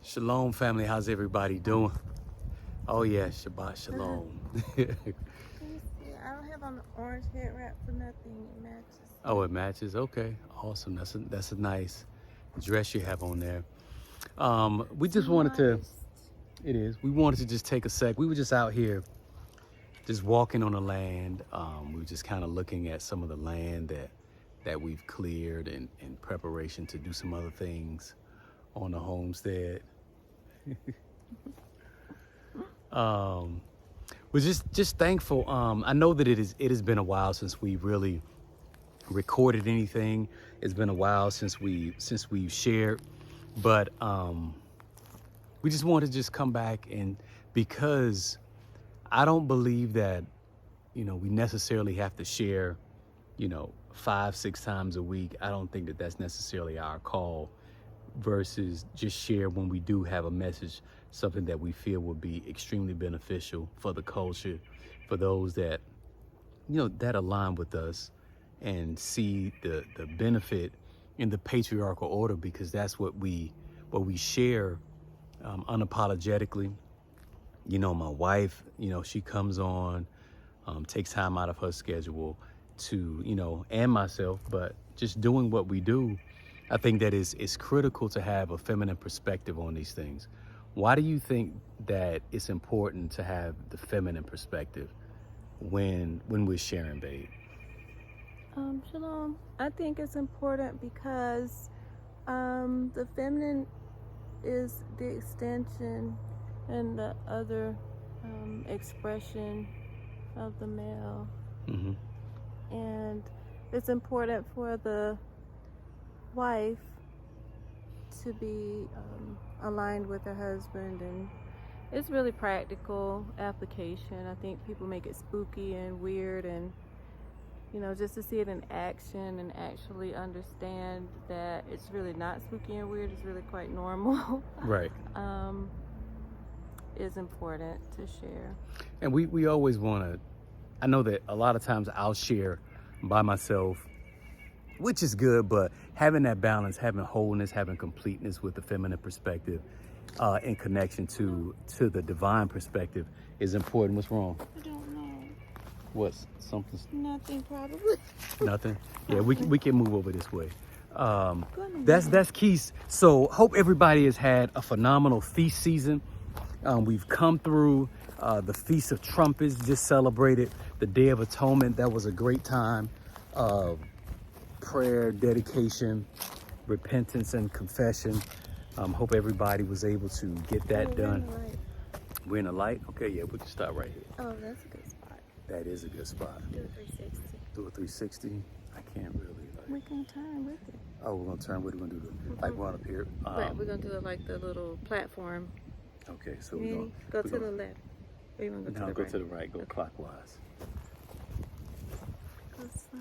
Shalom, family. How's everybody doing? Oh, yeah, Shabbat Shalom. Let me see. I don't have on the orange head wrap for nothing. It matches. Oh, it matches. Okay, awesome. That's a nice dress you have on there. We just wanted to. Modest. It is. We wanted to just take a sec. We were just out here, just walking on the land. We were just kind of looking at some of the land that we've cleared in preparation to do some other things on the homestead. We're just thankful. I know that it has been a while since we really recorded anything. It's been a while since we've shared, but we just want to just come back, and because I don't believe that we necessarily have to share 5-6 times a week. I don't think that that's necessarily our call, versus just share when we do have a message, something that we feel will be extremely beneficial for the culture, for those that that align with us and see the benefit in the patriarchal order, because that's what we share unapologetically. My wife, she comes on, takes time out of her schedule to and myself, but just doing what we do. I think that it's critical to have a feminine perspective on these things. Why do you think that it's important to have the feminine perspective when we're sharing, babe? Shalom. I think it's important because the feminine is the extension and the other expression of the male. Mm-hmm. And it's important for the wife to be aligned with her husband, and it's really practical application. I think people make it spooky and weird, and just to see it in action and actually understand that it's really not spooky and weird, it's really quite normal. Right. Is important to share. And we always want to, I know that a lot of times I'll share by myself, which is good, but having that balance, having wholeness, having completeness with the feminine perspective in connection to the divine perspective is important. What's wrong? I don't know. What's something? Nothing, probably. Nothing? Yeah, we can move over this way. That's key. So hope everybody has had a phenomenal feast season. We've come through the Feast of Trumpets, just celebrated the Day of Atonement. That was a great time. Prayer, dedication, repentance, and confession. Hope everybody was able to get that done. We're in the light? Okay, yeah, we can stop right here. Oh, that's a good spot. That is a good spot. Do a 360. Do a 360? I can't really. We can turn with it. Oh, we're going to turn. What are we going to do? Like one up here? Right, we're going to do it like the little platform. Okay, so Ready? we're going Go to the left. Or you want to go now to the go right? to the right. Go Okay. clockwise. Go slow.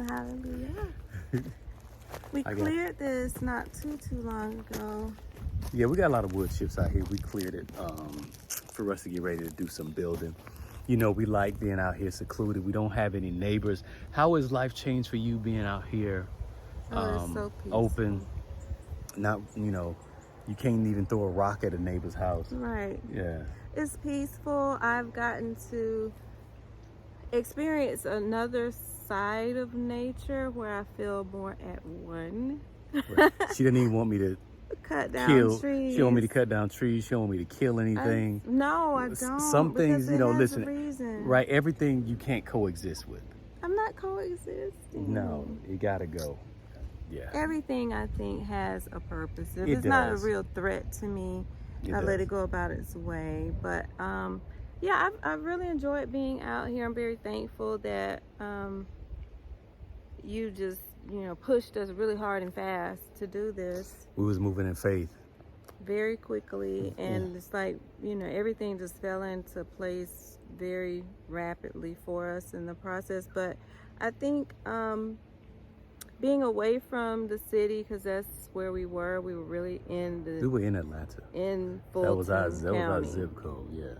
Hallelujah. We cleared this not too long ago. Yeah, we got a lot of wood chips out here. We cleared it for us to get ready to do some building. We like being out here secluded. We don't have any neighbors. How has life changed for you being out here It's so peaceful. open? Not, you can't even throw a rock at a neighbor's house. Right. Yeah. It's peaceful. I've gotten to experience another side of nature where I feel more at one. Right. She didn't even want me to Cut down kill. trees. She don't want me to cut down trees. She don't want me to kill anything. No, I don't. Some things, because it has listen, a reason. right? Everything you can't coexist with. I'm not coexisting. No, you gotta go. Yeah. Everything I think has a purpose. If It it's not a does. real threat to me, I let it go about its way. But yeah, I've really enjoyed being out here. I'm very thankful that you just pushed us really hard and fast to do this We was moving in faith. very quickly, and it's like everything just fell into place very rapidly for us in the process. But I think being away from the city, because that's where we were really We were in Atlanta. in Fulton That was our County. zip code. Yeah.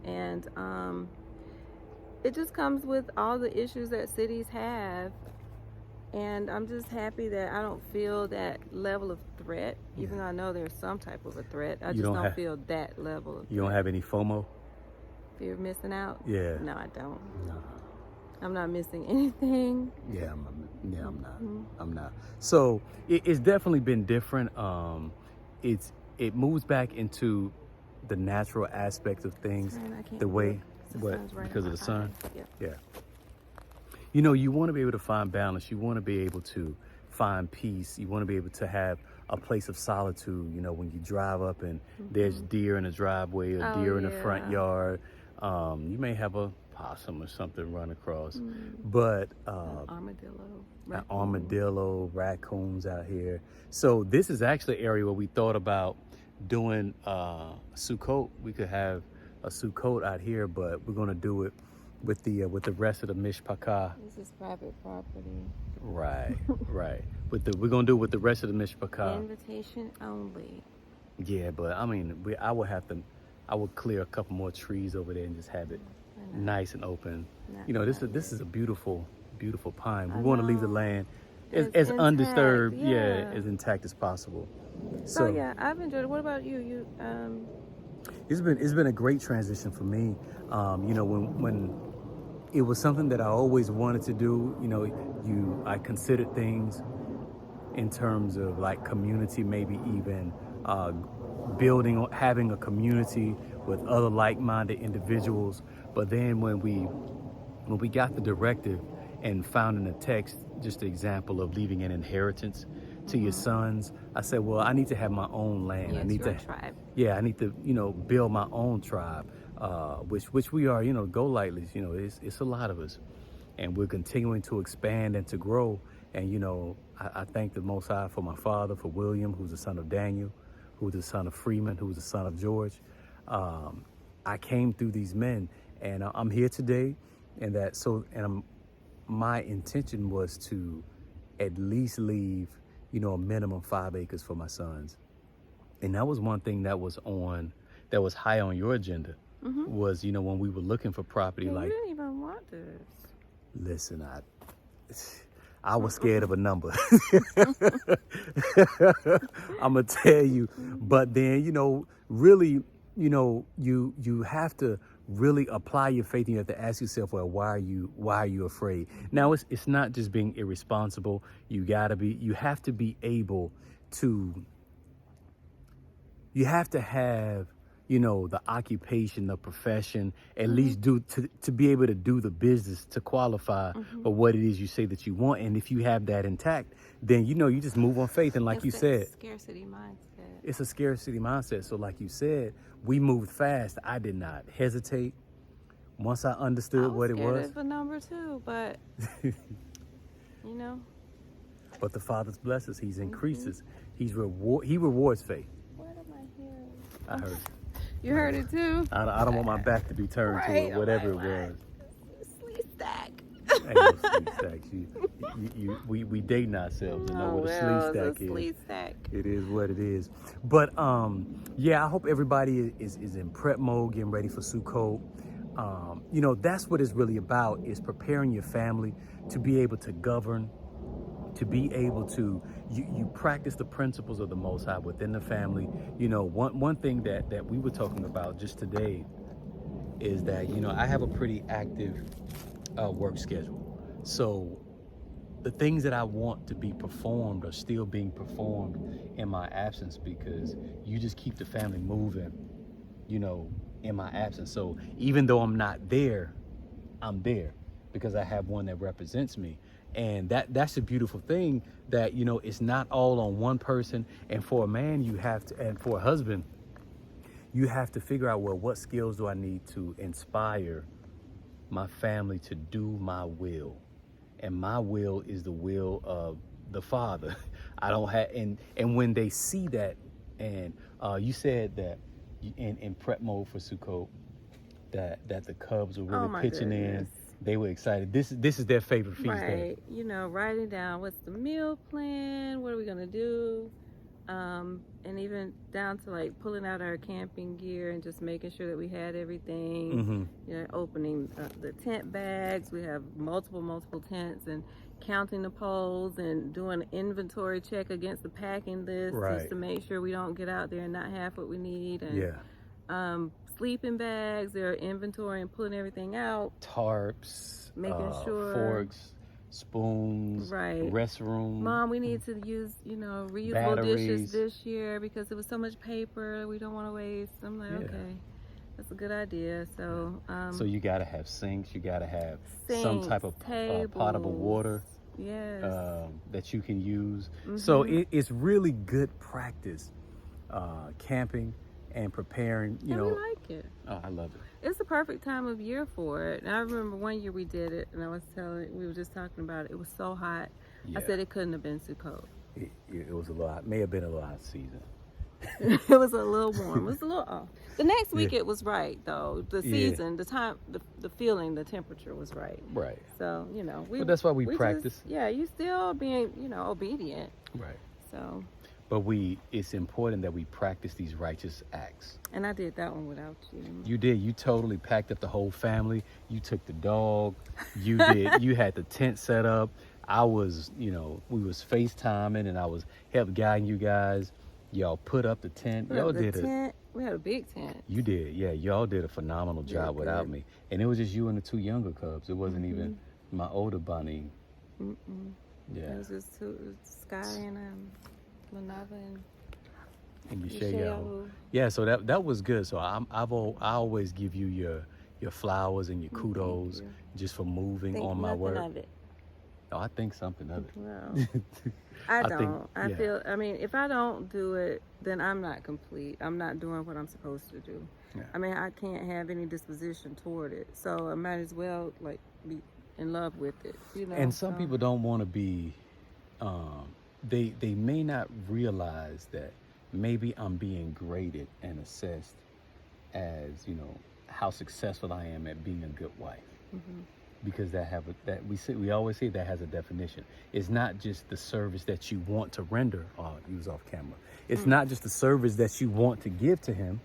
And it just comes with all the issues that cities have. And I'm just happy that I don't feel that level of threat, even though I know there's some type of a threat. I just don't feel that level of You don't have any FOMO? fear of missing out? Yeah. No, I don't. No. I'm not missing anything. Yeah, I'm not. Mhm. I'm not. So it's definitely been different. It moves back into the natural aspects of things, Man, I can't the do way, it. The what, sun's right because in of the my sun. eye. Yeah. Yeah. You know, you want to be able to find balance. You want to be able to find peace. You want to be able to have a place of solitude. You know, when you drive up and there's deer in the driveway or Oh, deer in the front yeah. yard, you may have a possum or something run across, but armadillo, raccoons out here. So this is actually an area where we thought about doing Sukkot. We could have a Sukkot out here, but we're gonna do it with the rest of the mishpachah. This is private property. Right, right. We're gonna do it with the rest of the mishpachah. Invitation only. Yeah, but I mean, I would clear a couple more trees over there and just have it nice and open. You know, this is a beautiful pine. We want to leave the land as intact, undisturbed, yeah. as intact as possible. So yeah, I've enjoyed it. What about you? It's been a great transition for me. You know, when it was something that I always wanted to do. You know, I considered things in terms of like community, maybe even having a community with other like-minded individuals. But then when we got the directive and found in the text just the example of leaving an inheritance to your sons, I said, well, I need to have my own land. Yes, I need your tribe. Yeah, I need to, build my own tribe, which we are, Go Lightly's, it's a lot of us. And we're continuing to expand and to grow. And, I thank the Most High for my father, for William, who's the son of Daniel, who's the son of Freeman, who's the son of George. I came through these men, and I'm here today. My intention was to at least leave, a minimum 5 acres for my sons. And that was one thing that was high on your agenda, was, when we were looking for property. Yeah, like, you didn't even want this. Listen, I was scared of a number. I'm gonna tell you. But then, really, you have to really apply your faith, and you have to ask yourself, well, why are you afraid? Now, it's not just being irresponsible. You have to be able to, you have to have, the occupation, the profession, at least to be able to do the business, to qualify for what it is you say that you want. And if you have that intact, then, you just move on faith. And like you said, scarcity mindset. It's a scarcity mindset. So like you said, we moved fast. I did not hesitate. Once I understood what it was. I was scared of a number too, but, But the Father's blesses. He's increases. He rewards faith. What am I hearing? I heard. You heard it too? I don't want my back to be turned to it, whatever it was. Sleep stack. Ain't no sleep stacks. We dating ourselves and know what a sleep stack is. Sleep stack. It is what it is. But yeah, I hope everybody is in prep mode, getting ready for Sukkot. That's what it's really about, is preparing your family to be able to govern, to be able to, you practice the principles of the Most High within the family. One thing that we were talking about just today is that, I have a pretty active work schedule. So the things that I want to be performed are still being performed in my absence, because you just keep the family moving, in my absence. So even though I'm not there, I'm there because I have one that represents me. And that's a beautiful thing, that, it's not all on one person. And for a man, and for a husband, you have to figure out, well, what skills do I need to inspire my family to do my will? And my will is the will of the Father. I don't have, and when they see that, and you said that in prep mode for Sukkot, that the Cubs were really pitching in. They were excited. This is their favorite feast day. Right. Writing down what's the meal plan, what are we gonna do. and even down to like pulling out our camping gear and just making sure that we had everything. Mm-hmm. You know, opening the tent bags. We have multiple tents, and counting the poles and doing an inventory check against the packing list Right. just to make sure we don't get out there and not have what we need. And Yeah. sleeping bags, their inventory and pulling everything out. Tarps, Making sure. forks, spoons, Right. restroom. Mom, we need to use, reusable Batteries. dishes this year because it was so much paper we don't want to waste. I'm like, Yeah. okay, that's a good idea. So, So you gotta have sinks. You gotta have some sinks, type of potable tables. water Yes. that you can use. So it's really good practice, camping and preparing. You and know, we like it. oh, I love it. It's the perfect time of year for it. And I remember one year we did it, and we were just talking about it. It was so hot. Yeah. I said it couldn't have been too cold. It was a lot. May have been a lot season. It was a little warm. It was a little off. The next week it was right though. The season, the time, the feeling, the temperature was right. Right. So But that's why we practice. You still being obedient. Right. So. But it's important that we practice these righteous acts. And I did that one without you. You did. You totally packed up the whole family. You took the dog. You did. You had the tent set up. I was, we was FaceTiming and I was help guiding you guys. Y'all put up the tent. Y'all did it. We had a big tent. You did. Yeah, y'all did a phenomenal job without me. And it was just you and the two younger cubs. It wasn't even my older bunny. Yeah. It was just Sky and Lanava And Michelle. Michelle. Yeah, so that was good. So I always give you your flowers and your kudos just for moving Think on my nothing word. of it. Oh, I think something of it. Well, I don't. I feel. I mean, if I don't do it, then I'm not complete. I'm not doing what I'm supposed to do. Yeah. I mean, I can't have any disposition toward it. So I might as well be in love with it. And some people don't want to be. They may not realize that maybe I'm being graded and assessed as how successful I am at being a good wife. Because we always say that has a definition. It's not just the service that you want to render. Oh, he was off camera. It's not just the service that you want to give to him.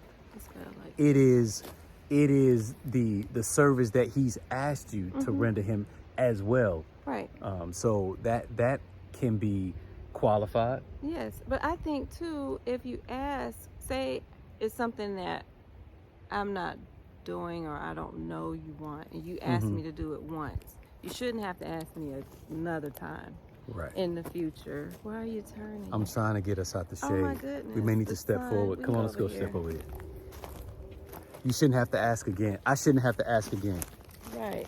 It is the service that he's asked you to render him as well. Right. So that can be qualified. Yes, but I think too, if you ask, say it's something that I'm not doing or I don't know you want, and you ask me to do it once, you shouldn't have to ask me another time. Right. In the future. Why are you turning? I'm trying to get us out the shade. Oh my goodness. We may need to step forward. Come on, let's go step over here. You shouldn't have to ask again. I shouldn't have to ask again. Right.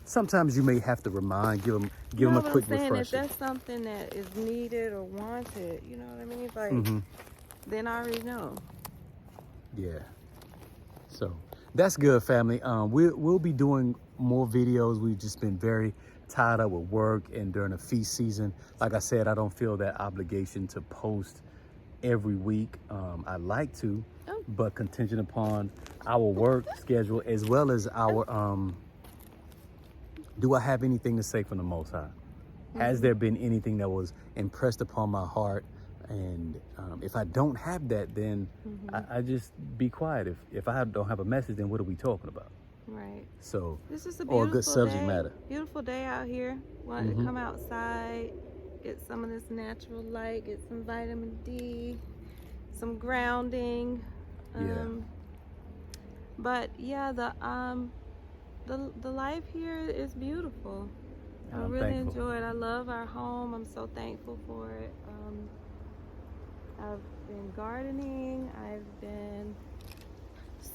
Sometimes you may have to remind, give them a quick refresher. If that's something that is needed or wanted, you know what I mean? Like, then I already know. Yeah. So that's good, family. We'll be doing more videos. We've just been very tied up with work and during the feast season. Like I said, I don't feel that obligation to post every week. I like to, but contingent upon our work schedule as well as our do I have anything to say from the Most High? Has there been anything that was impressed upon my heart? And if I don't have that, then I just be quiet. If I don't have a message, then what are we talking about? Right. So, this is a or a good subject day. matter. Beautiful day out here. Wanted to come outside, get some of this natural light, get some vitamin D, some grounding. But yeah, the life here is beautiful. I really enjoy it. I love our home. I'm so thankful for it. I've been gardening. I've been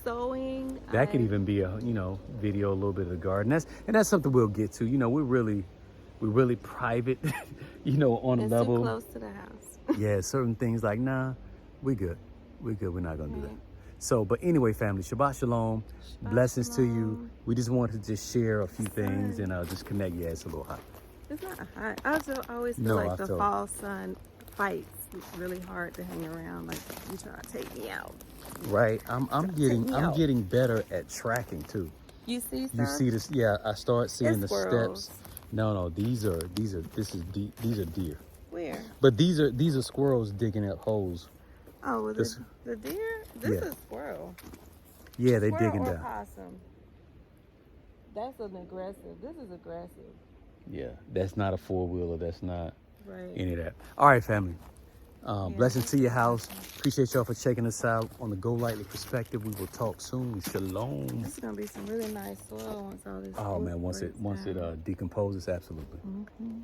sewing. That could even be a video a little bit of the garden. That's something we'll get to. We're really private. On a level. Too close to the house. Yeah, certain things like we good. We're not gonna do that. So, but anyway, family, Shabbat Shalom. Blessings to you. We just wanted to just share a few things and just connect. Yeah, it's a little hot. It's not hot. I always feel like the fall sun fights. It's really hard to hang around. Like you try to take me out. Right. I'm getting better at tracking too. You see stuff? You see this? Yeah, I start seeing the squirrels. steps. No, these are deer. Where? But these are squirrels digging up holes. Oh, well, This- the deer? This Yeah. is squirrel. Yeah, they Squirrel digging or down. possum. That's an aggressive. This is aggressive. Yeah, that's not a four-wheeler. That's not Right. any of that. All right, family. Yeah, Blessings to your that's house. Appreciate y'all for checking us out on the Go Lightly Perspective. We will talk soon. Shalom. This is gonna be some really nice soil once all this. Oh wood man, once breaks it down. decomposes, absolutely. Mhm.